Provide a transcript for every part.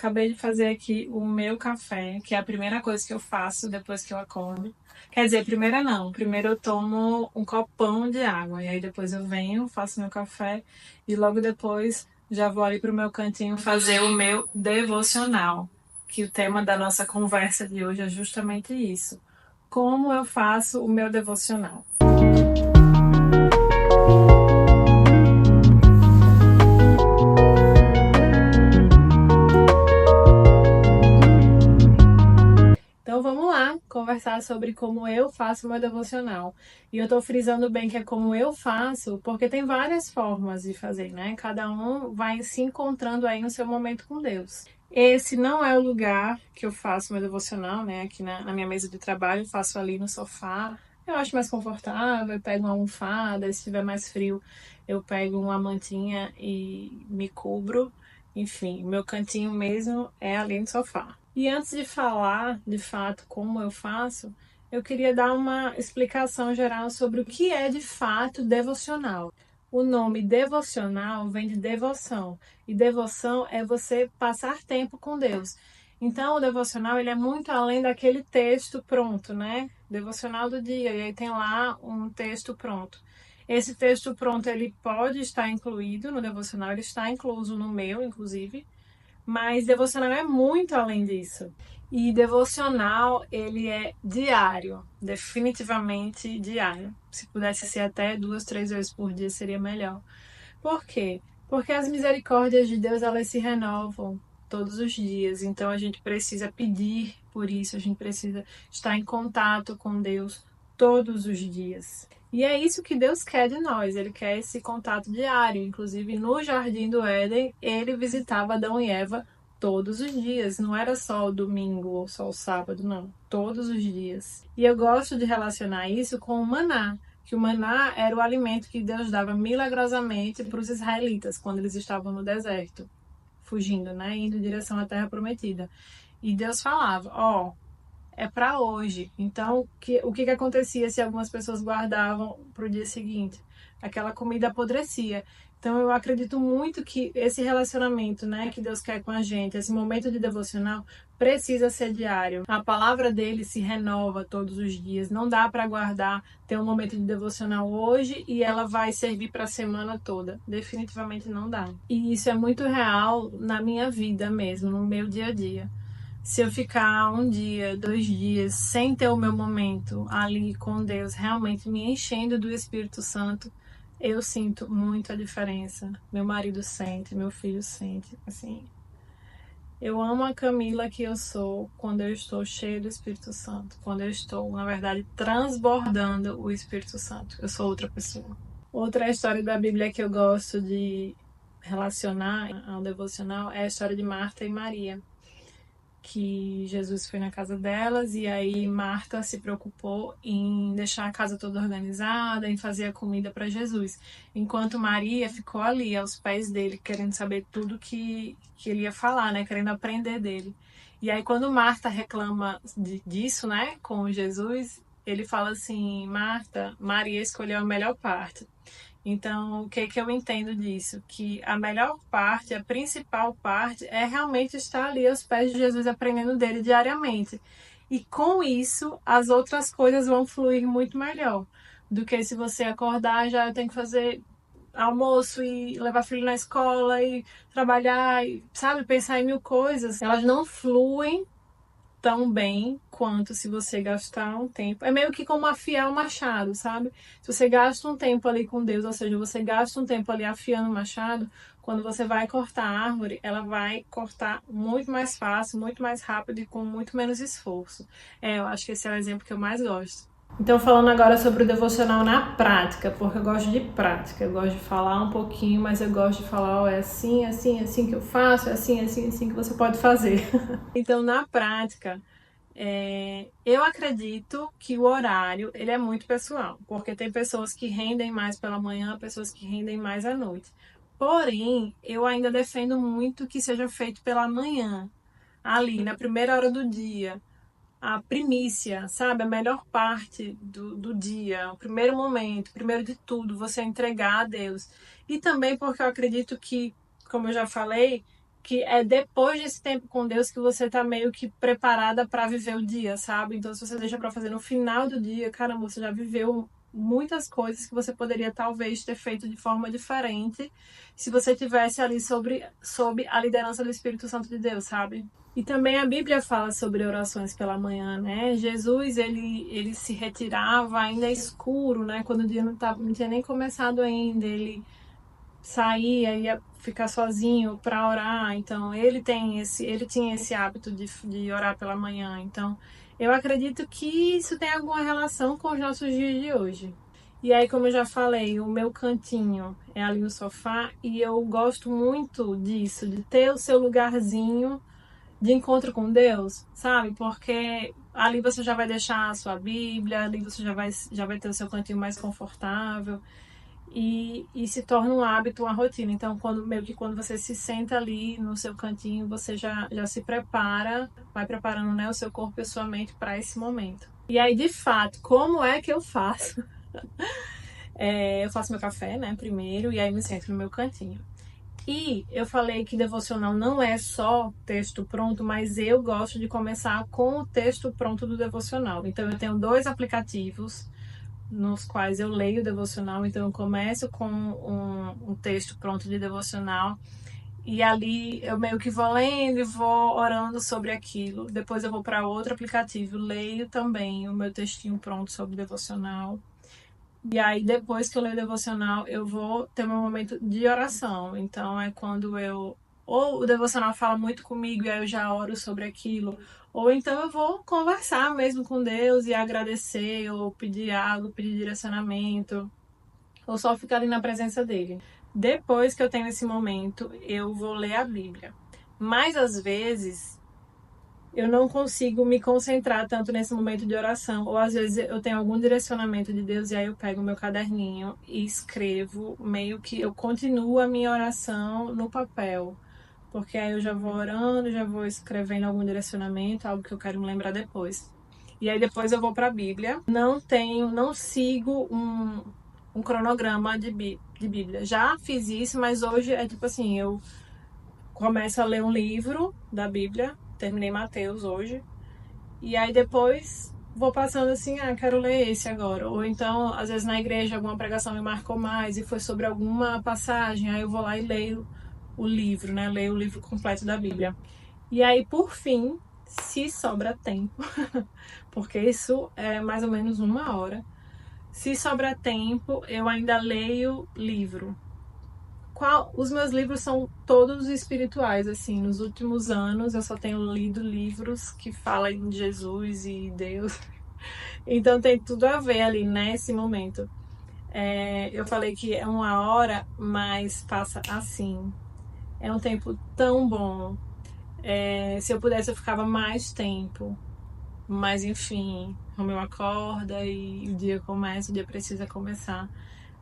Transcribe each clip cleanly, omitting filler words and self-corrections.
acabei de fazer aqui o meu café, que é a primeira coisa que eu faço depois que eu acordo. Quer dizer, primeira não. Primeiro eu tomo um copão de água, e aí depois eu venho, faço meu café e logo depois já vou ali pro meu cantinho fazer o meu devocional, que o tema da nossa conversa de hoje é justamente isso. Como eu faço o meu devocional? Então vamos lá conversar sobre como eu faço o meu devocional. E eu tô frisando bem que é como eu faço, porque tem várias formas de fazer, né? Cada um vai se encontrando aí no seu momento com Deus. Esse não é o lugar que eu faço meu devocional, né? Aqui na minha mesa de trabalho, eu faço ali no sofá. Eu acho mais confortável, eu pego uma almofada, se estiver mais frio, eu pego uma mantinha e me cubro. Enfim, meu cantinho mesmo é ali no sofá. E antes de falar, de fato, como eu faço, eu queria dar uma explicação geral sobre o que é de fato devocional. O nome devocional vem de devoção, e devoção é você passar tempo com Deus. Então, o devocional ele é muito além daquele texto pronto, né? Devocional do dia, e aí tem lá um texto pronto. Esse texto pronto ele pode estar incluído no devocional, ele está incluso no meu, inclusive. Mas devocional é muito além disso. E devocional, ele é diário, definitivamente diário. Se pudesse ser até 2, 3 vezes por dia, seria melhor. Por quê? Porque as misericórdias de Deus, elas se renovam todos os dias. Então a gente precisa pedir por isso, a gente precisa estar em contato com Deus todos os dias. E é isso que Deus quer de nós, Ele quer esse contato diário. Inclusive no Jardim do Éden, Ele visitava Adão e Eva todos os dias, não era só o domingo ou só o sábado, não, todos os dias. E eu gosto de relacionar isso com o maná, que o maná era o alimento que Deus dava milagrosamente para os israelitas quando eles estavam no deserto, fugindo, né, indo em direção à terra prometida. E Deus falava, ó, é para hoje. Então, o que acontecia se algumas pessoas guardavam para o dia seguinte? Aquela comida apodrecia. Então, eu acredito muito que esse relacionamento, né, que Deus quer com a gente, esse momento de devocional, precisa ser diário. A palavra dele se renova todos os dias. Não dá para guardar, ter um momento de devocional hoje e ela vai servir para a semana toda. Definitivamente não dá. E isso é muito real na minha vida mesmo, no meu dia a dia. Se eu ficar 1 dia, 2 dias sem ter o meu momento ali com Deus, realmente me enchendo do Espírito Santo, eu sinto muito a diferença. Meu marido sente, meu filho sente. Assim, eu amo a Camila que eu sou quando eu estou cheia do Espírito Santo. Quando eu estou, na verdade, transbordando o Espírito Santo. Eu sou outra pessoa. Outra história da Bíblia que eu gosto de relacionar ao devocional é a história de Marta e Maria, que Jesus foi na casa delas e aí Marta se preocupou em deixar a casa toda organizada, em fazer a comida para Jesus, enquanto Maria ficou ali aos pés dele, querendo saber tudo que ele ia falar, né, querendo aprender dele. E aí quando Marta reclama disso, né, com Jesus, ele fala assim, Marta, Maria escolheu a melhor parte. Então, o que que eu entendo disso? Que a melhor parte, a principal parte, é realmente estar ali aos pés de Jesus, aprendendo dele diariamente. E com isso, as outras coisas vão fluir muito melhor do que se você acordar, já tem que fazer almoço e levar filho na escola e trabalhar, e, sabe, pensar em mil coisas. Elas não fluem tão bem quanto se você gastar um tempo. É meio que como afiar o machado, sabe? Se você gasta um tempo ali com Deus, ou seja, você gasta um tempo ali afiando o machado, quando você vai cortar a árvore, ela vai cortar muito mais fácil, muito mais rápido e com muito menos esforço. Eu acho que esse é o exemplo que eu mais gosto. Então, falando agora sobre o devocional na prática, porque eu gosto de prática, eu gosto de falar um pouquinho, mas eu gosto de falar, ó, é assim, assim, assim que eu faço, é assim, assim, assim que você pode fazer. Então, na prática, eu acredito que o horário ele é muito pessoal, porque tem pessoas que rendem mais pela manhã, pessoas que rendem mais à noite. Porém, eu ainda defendo muito que seja feito pela manhã, ali, na primeira hora do dia, a primícia, sabe? A melhor parte do dia, o primeiro momento, primeiro de tudo, você entregar a Deus. E também porque eu acredito que, como eu já falei, que é depois desse tempo com Deus que você tá meio que preparada para viver o dia, sabe? Então, se você deixa para fazer no final do dia, caramba, você já viveu muitas coisas que você poderia talvez ter feito de forma diferente se você tivesse ali sob a liderança do Espírito Santo de Deus, sabe? E também a Bíblia fala sobre orações pela manhã, né? Jesus, ele se retirava ainda escuro, né? Quando o dia não tinha nem começado ainda, ele saía, ia ficar sozinho para orar. Então, ele tinha esse hábito de orar pela manhã. Então, eu acredito que isso tem alguma relação com os nossos dias de hoje. E aí, como eu já falei, o meu cantinho é ali no sofá e eu gosto muito disso, de ter o seu lugarzinho de encontro com Deus, sabe? Porque ali você já vai deixar a sua Bíblia, ali você já vai ter o seu cantinho mais confortável e se torna um hábito, uma rotina. Então, meio que quando você se senta ali no seu cantinho, você já se prepara, vai preparando, né, o seu corpo e a sua mente para esse momento. E aí, de fato, como é que eu faço? Eu faço meu café, né, primeiro, e aí me sento no meu cantinho. E eu falei que devocional não é só texto pronto, mas eu gosto de começar com o texto pronto do devocional. Então eu tenho 2 aplicativos nos quais eu leio o devocional. Então eu começo com um texto pronto de devocional e ali eu meio que vou lendo e vou orando sobre aquilo. Depois eu vou para outro aplicativo, leio também o meu textinho pronto sobre devocional. E aí, depois que eu leio o devocional, eu vou ter meu momento de oração. Então, é quando ou o devocional fala muito comigo e aí eu já oro sobre aquilo, ou então eu vou conversar mesmo com Deus e agradecer, ou pedir algo, pedir direcionamento, ou só ficar ali na presença dele. Depois que eu tenho esse momento, eu vou ler a Bíblia. Mas, às vezes, eu não consigo me concentrar tanto nesse momento de oração. Ou às vezes eu tenho algum direcionamento de Deus e aí eu pego o meu caderninho e escrevo, meio que eu continuo a minha oração no papel. Porque aí eu já vou orando, já vou escrevendo algum direcionamento, algo que eu quero me lembrar depois. E aí depois eu vou para a Bíblia. Não sigo um cronograma de Bíblia. Já fiz isso, mas hoje é tipo assim, eu começo a ler um livro da Bíblia, terminei Mateus hoje, e aí depois vou passando assim, quero ler esse agora. Ou então, às vezes na igreja alguma pregação me marcou mais e foi sobre alguma passagem, aí eu vou lá e leio o livro, né? Leio o livro completo da Bíblia. E aí, por fim, se sobra tempo, porque isso é mais ou menos 1 hora, se sobra tempo, eu ainda leio livro. Os meus livros são todos espirituais, assim. Nos últimos anos eu só tenho lido livros que falam de Jesus e Deus. Então tem tudo a ver ali nesse momento. Eu falei que é 1 hora, mas passa assim. É um tempo tão bom. Se eu pudesse eu ficava mais tempo. Mas enfim, o meu acorda e o dia começa, o dia precisa começar.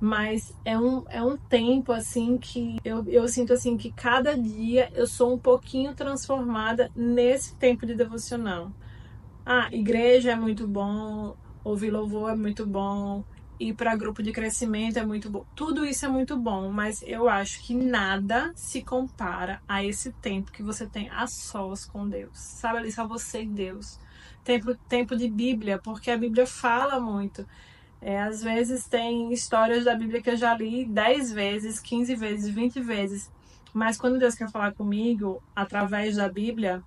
Mas é um tempo assim que eu sinto assim que cada dia eu sou um pouquinho transformada nesse tempo de devocional. Igreja é muito bom, ouvir louvor é muito bom, ir para grupo de crescimento é muito bom. Tudo isso é muito bom, mas eu acho que nada se compara a esse tempo que você tem a sós com Deus. Sabe ali, só você e Deus. Tempo de Bíblia, porque a Bíblia fala muito. Às vezes tem histórias da Bíblia que eu já li 10 vezes, 15 vezes, 20 vezes. Mas quando Deus quer falar comigo, através da Bíblia,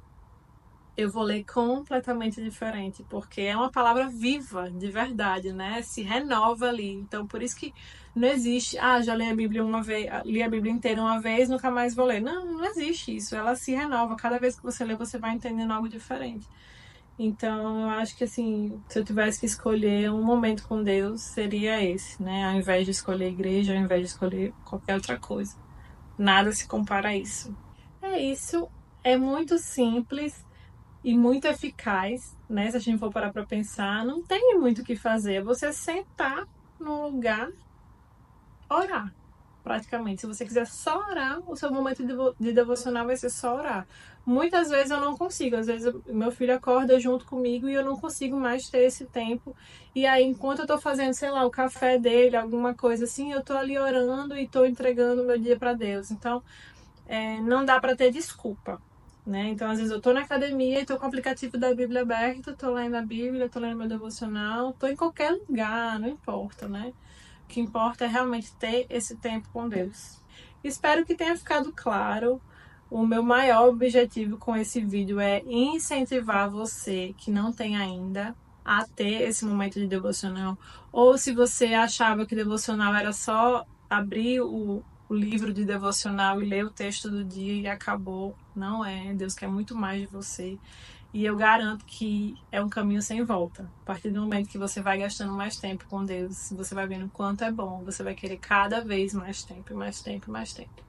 eu vou ler completamente diferente. Porque é uma palavra viva, de verdade, né? Se renova ali. Então, por isso que não existe, já li a Bíblia uma vez, li a Bíblia inteira uma vez, nunca mais vou ler. Não, não existe isso. Ela se renova. Cada vez que você lê, você vai entendendo algo diferente. Então, eu acho que assim, se eu tivesse que escolher um momento com Deus, seria esse, né? Ao invés de escolher a igreja, ao invés de escolher qualquer outra coisa. Nada se compara a isso. É isso, é muito simples e muito eficaz, né? Se a gente for parar pra pensar, não tem muito o que fazer. É você sentar num lugar, orar. Praticamente, se você quiser só orar, o seu momento de devocional vai ser só orar. Muitas vezes eu não consigo, às vezes meu filho acorda junto comigo e eu não consigo mais ter esse tempo. E aí, enquanto eu tô fazendo, sei lá, o café dele, alguma coisa assim, eu tô ali orando e tô entregando o meu dia para Deus. Então, não dá para ter desculpa, né? Então, às vezes eu tô na academia e tô com o aplicativo da Bíblia aberto, tô lendo a Bíblia, tô lendo meu devocional, tô em qualquer lugar, não importa, né? O que importa é realmente ter esse tempo com Deus. Espero que tenha ficado claro. O meu maior objetivo com esse vídeo é incentivar você que não tem ainda a ter esse momento de devocional. Ou se você achava que devocional era só abrir o livro de devocional e ler o texto do dia e acabou. Não é. Deus quer muito mais de você. E eu garanto que é um caminho sem volta. A partir do momento que você vai gastando mais tempo com Deus, você vai vendo o quanto é bom, você vai querer cada vez mais tempo, mais tempo, mais tempo.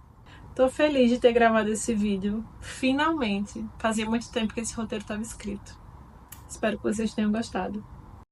Tô feliz de ter gravado esse vídeo. Finalmente. Fazia muito tempo que esse roteiro estava escrito. Espero que vocês tenham gostado.